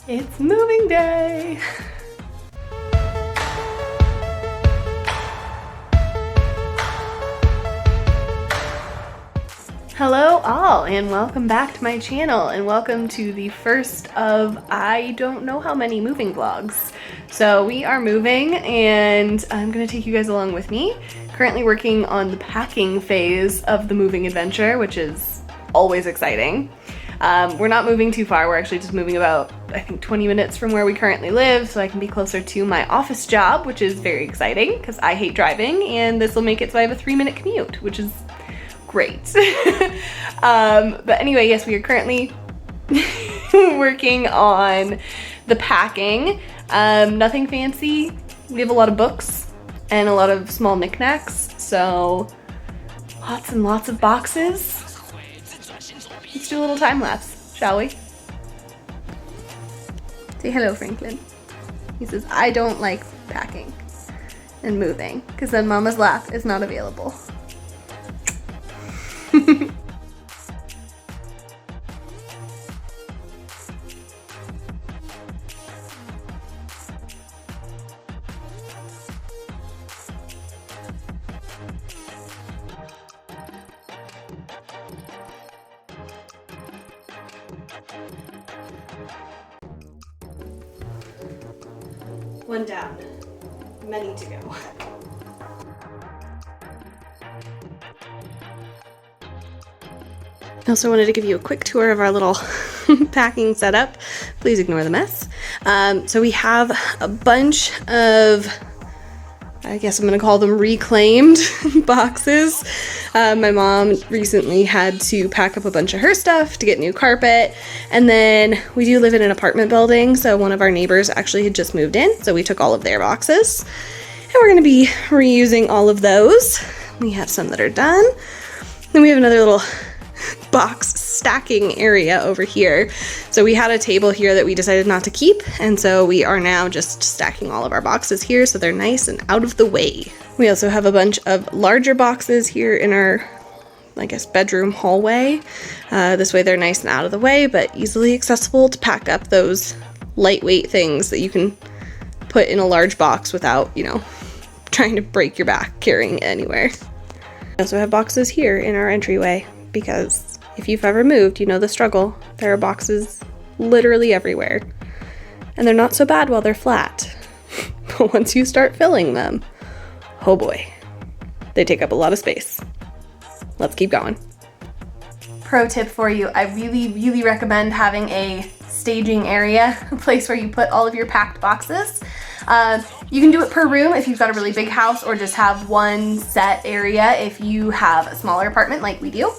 It's moving day. Hello all, and welcome back to my channel, and welcome to the first of I don't know how many moving vlogs. So we are moving, and I'm gonna take you guys along with me. Currently working on the packing phase of the moving adventure, which is always exciting. We're not moving too far. We're actually just moving about, I think, 20 minutes from where we currently live, so I can be closer to my office job, which is very exciting because I hate driving, and this will make it so I have a 3-minute commute, which is great. But anyway, yes, we are currently working on the packing. Nothing fancy. We have a lot of books and a lot of small knickknacks, so lots and lots of boxes. Let's do a little time lapse, shall we? Say hello, Franklin. He says, I don't like packing and moving, because then Mama's lap is not available. One down, many to go. I also wanted to give you a quick tour of our little packing setup. Please ignore the mess. So we have a bunch of, I guess I'm gonna call them reclaimed boxes. My mom recently had to pack up a bunch of her stuff to get new carpet. And then we do live in an apartment building, so one of our neighbors actually had just moved in, so we took all of their boxes. And we're gonna be reusing all of those. We have some that are done. Then we have another little box stacking area over here. So we had a table here that we decided not to keep, and so we are now just stacking all of our boxes here so they're nice and out of the way. We also have a bunch of larger boxes here in our, I guess, bedroom hallway. This way they're nice and out of the way, but easily accessible to pack up those lightweight things that you can put in a large box without, you know, trying to break your back carrying it anywhere. We also have boxes here in our entryway, because if you've ever moved, you know the struggle. There are boxes literally everywhere. And they're not so bad while they're flat. But once you start filling them, oh boy, they take up a lot of space. Let's keep going. Pro tip for you, I really recommend having a staging area, a place where you put all of your packed boxes. You can do it per room if you've got a really big house, or just have one set area if you have a smaller apartment like we do.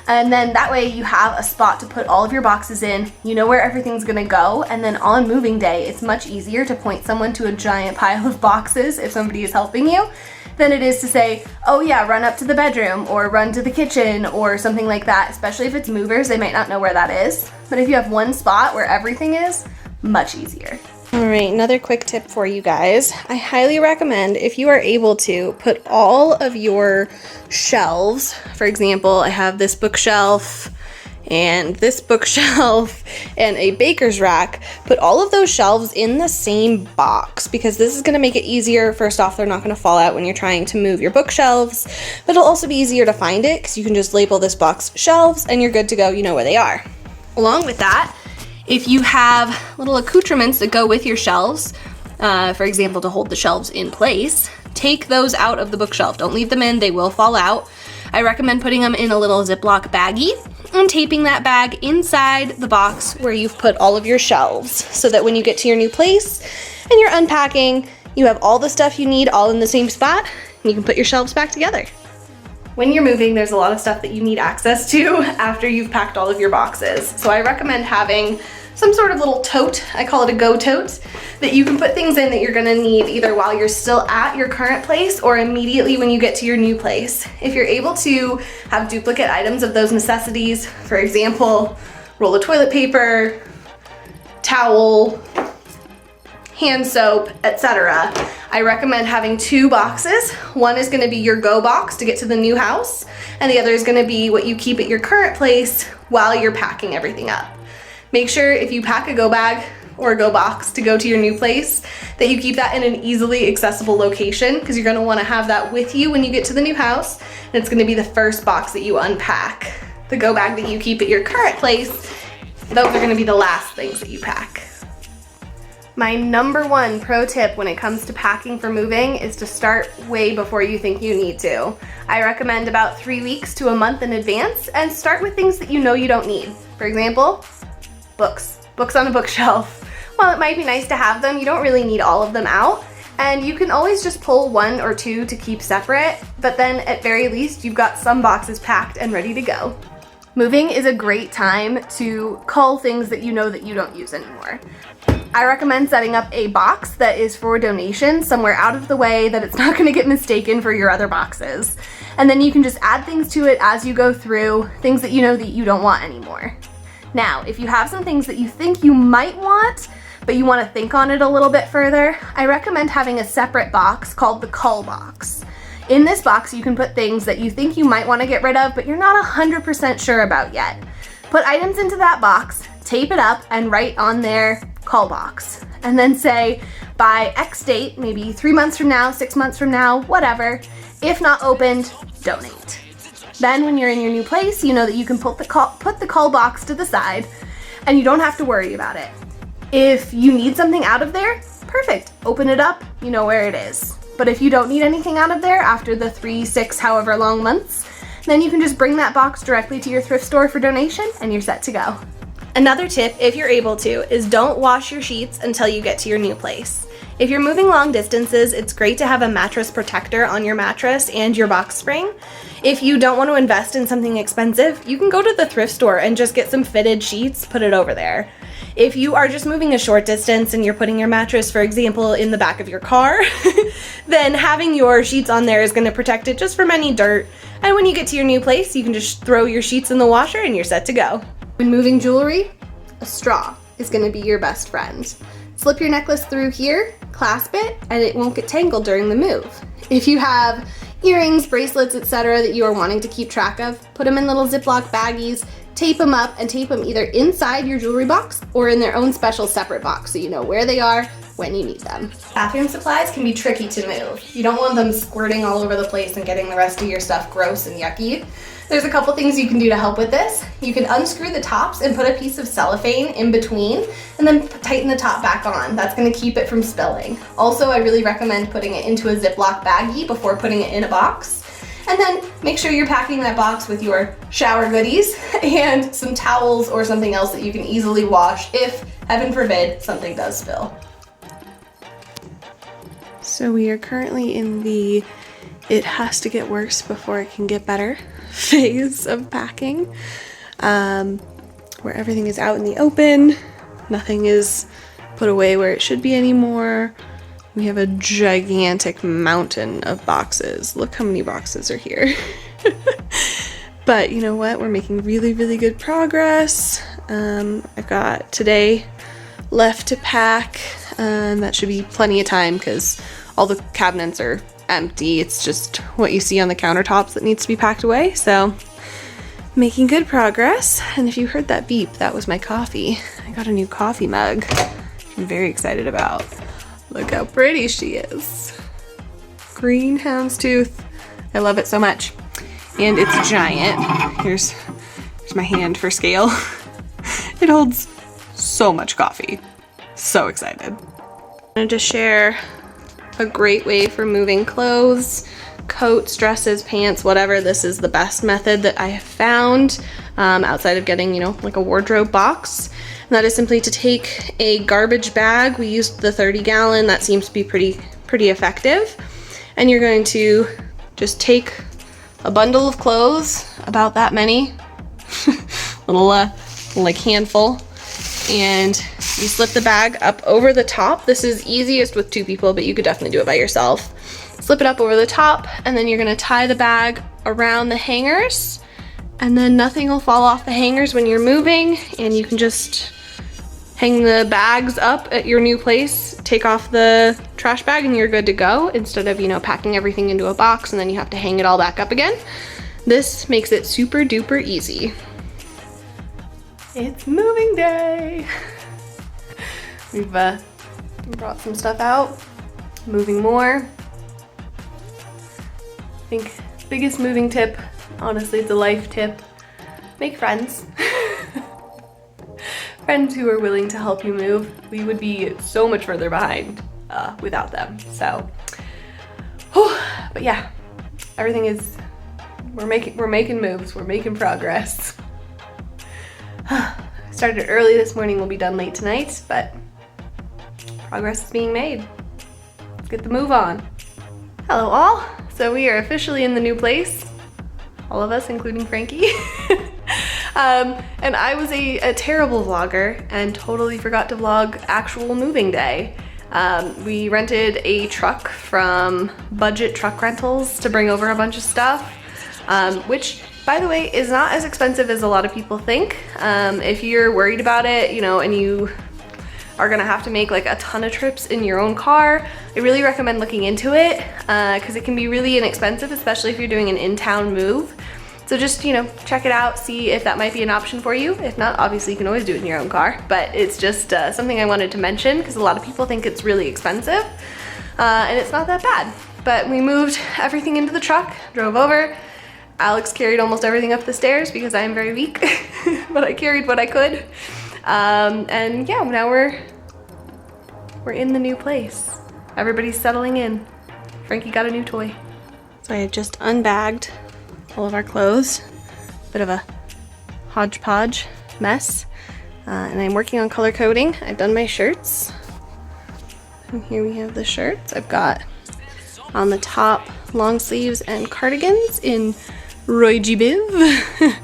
And then that way you have a spot to put all of your boxes in, you know where everything's gonna go, and then on moving day, it's much easier to point someone to a giant pile of boxes if somebody is helping you, than it is to say, oh yeah, run up to the bedroom, or run to the kitchen, or something like that. Especially if it's movers, they might not know where that is. But if you have one spot where everything is, much easier. All right, another quick tip for you guys. I highly recommend, if you are able to, put all of your shelves. For example, I have this bookshelf and this bookshelf and a baker's rack. Put all of those shelves in the same box, because this is gonna make it easier. First off, they're not gonna fall out when you're trying to move your bookshelves, but it'll also be easier to find it because you can just label this box shelves and you're good to go, you know where they are. Along with that, if you have little accoutrements that go with your shelves, for example, to hold the shelves in place, take those out of the bookshelf. Don't leave them in, they will fall out. I recommend putting them in a little Ziploc baggie and taping that bag inside the box where you've put all of your shelves, so that when you get to your new place and you're unpacking, you have all the stuff you need all in the same spot, and you can put your shelves back together. When you're moving, there's a lot of stuff that you need access to after you've packed all of your boxes. So I recommend having some sort of little tote, I call it a go tote, that you can put things in that you're gonna need either while you're still at your current place or immediately when you get to your new place. If you're able to have duplicate items of those necessities, for example, roll of toilet paper, towel, hand soap, etc., I recommend having 2 boxes. One is gonna be your go box to get to the new house, and the other is gonna be what you keep at your current place while you're packing everything up. Make sure if you pack a go bag, or a go box to go to your new place, that you keep that in an easily accessible location, because you're gonna wanna have that with you when you get to the new house, and it's gonna be the first box that you unpack. The go bag that you keep at your current place, those are gonna be the last things that you pack. My #1 pro tip when it comes to packing for moving is to start way before you think you need to. I recommend about 3 weeks to a month in advance, and start with things that you know you don't need. For example, books. Books on a bookshelf. While it might be nice to have them, you don't really need all of them out, and you can always just pull 1 or 2 to keep separate, but then at very least you've got some boxes packed and ready to go. Moving is a great time to cull things that you know that you don't use anymore. I recommend setting up a box that is for donation somewhere out of the way, that it's not gonna get mistaken for your other boxes. And then you can just add things to it as you go through, things that you know that you don't want anymore. Now, if you have some things that you think you might want, but you wanna think on it a little bit further, I recommend having a separate box called the Cull box. In this box, you can put things that you think you might wanna get rid of, but you're not 100% sure about yet. Put items into that box, tape it up, and write on there, Cull box. And then say, by X date, maybe 3 months from now, 6 months from now, whatever, if not opened, donate. Then when you're in your new place, you know that you can put the Cull box to the side, and you don't have to worry about it. If you need something out of there, perfect, open it up, you know where it is. But if you don't need anything out of there after the 3, 6, however long months, then you can just bring that box directly to your thrift store for donation, and you're set to go. Another tip, if you're able to, is don't wash your sheets until you get to your new place. If you're moving long distances, it's great to have a mattress protector on your mattress and your box spring. If you don't want to invest in something expensive, you can go to the thrift store and just get some fitted sheets, put it over there. If you are just moving a short distance and you're putting your mattress, for example, in the back of your car, then having your sheets on there is going to protect it just from any dirt. And when you get to your new place, you can just throw your sheets in the washer and you're set to go. When moving jewelry, a straw is going to be your best friend. Slip your necklace through here, clasp it, and it won't get tangled during the move. If you have earrings, bracelets, etc. that you are wanting to keep track of, put them in little Ziploc baggies, tape them up, and tape them either inside your jewelry box or in their own special separate box so you know where they are when you need them. Bathroom supplies can be tricky to move. You don't want them squirting all over the place and getting the rest of your stuff gross and yucky. There's a couple things you can do to help with this. You can unscrew the tops and put a piece of cellophane in between and then tighten the top back on. That's gonna keep it from spilling. Also, I really recommend putting it into a Ziploc baggie before putting it in a box. And then make sure you're packing that box with your shower goodies and some towels or something else that you can easily wash if, heaven forbid, something does spill. So we are currently in the it has to get worse before it can get better phase of packing, where everything is out in the open, nothing is put away where it should be anymore. We have a gigantic mountain of boxes. Look how many boxes are here. But you know what? We're making really, really good progress. I've got today left to pack. That should be plenty of time because all the cabinets are empty. It's just what you see on the countertops that needs to be packed away. So making good progress. And if you heard that beep, that was my coffee. I got a new coffee mug I'm very excited about. Look how pretty she is. Green houndstooth. I love it so much. And it's giant. Here's my hand for scale. It holds so much coffee. So excited. I'm gonna just share a great way for moving clothes, coats, dresses, pants, whatever. This is the best method that I have found outside of getting, you know, like a wardrobe box. And that is simply to take a garbage bag. We used the 30-gallon. That seems to be pretty effective. And you're going to just take a bundle of clothes, about that many, little like handful, and you slip the bag up over the top. This is easiest with 2 people, but you could definitely do it by yourself. Slip it up over the top, and then you're gonna tie the bag around the hangers, and then nothing will fall off the hangers when you're moving, and you can just hang the bags up at your new place, take off the trash bag, and you're good to go, instead of, you know, packing everything into a box and then you have to hang it all back up again. This makes it super duper easy. It's moving day. We've brought some stuff out, moving more. I think biggest moving tip, honestly, it's a life tip, make friends. Friends who are willing to help you move. We would be so much further behind without them. So, whew, but yeah, everything is, we're making moves, we're making progress. Started early this morning, we'll be done late tonight, but progress is being made. Let's get the move on. Hello all, so we are officially in the new place. All of us, including Frankie. And I was a terrible vlogger and totally forgot to vlog actual moving day. We rented a truck from Budget Truck Rentals to bring over a bunch of stuff, which, by the way, is not as expensive as a lot of people think. If you're worried about it, you know, and you are gonna have to make like a ton of trips in your own car, I really recommend looking into it because it can be really inexpensive, especially if you're doing an in-town move. So just, you know, check it out, see if that might be an option for you. If not, obviously you can always do it in your own car, but it's just something I wanted to mention because a lot of people think it's really expensive and it's not that bad. But we moved everything into the truck, drove over. Alex carried almost everything up the stairs because I am very weak, but I carried what I could. And yeah, now we're in the new place. Everybody's settling in. Frankie got a new toy. So I had just unbagged all of our clothes. Bit of a hodgepodge mess. And I'm working on color coding. I've done my shirts. And here we have the shirts. I've got on the top long sleeves and cardigans in Roy G. Biv.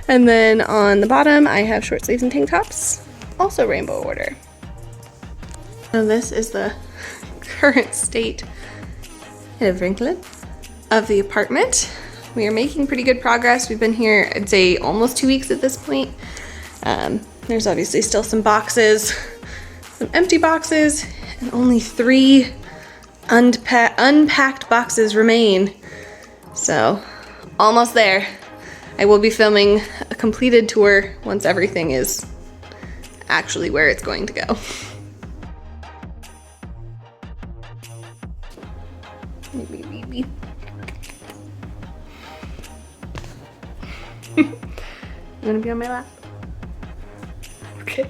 And then on the bottom I have short sleeves and tank tops, also rainbow order. So this is the current state of the apartment. We are making pretty good progress. We've been here, I'd say, almost 2 weeks at this point. There's obviously still some boxes, some empty boxes, and only 3 unpacked boxes remain. So, almost there. I will be filming a completed tour once everything is actually where it's going to go. You wanna be on my lap? Okay.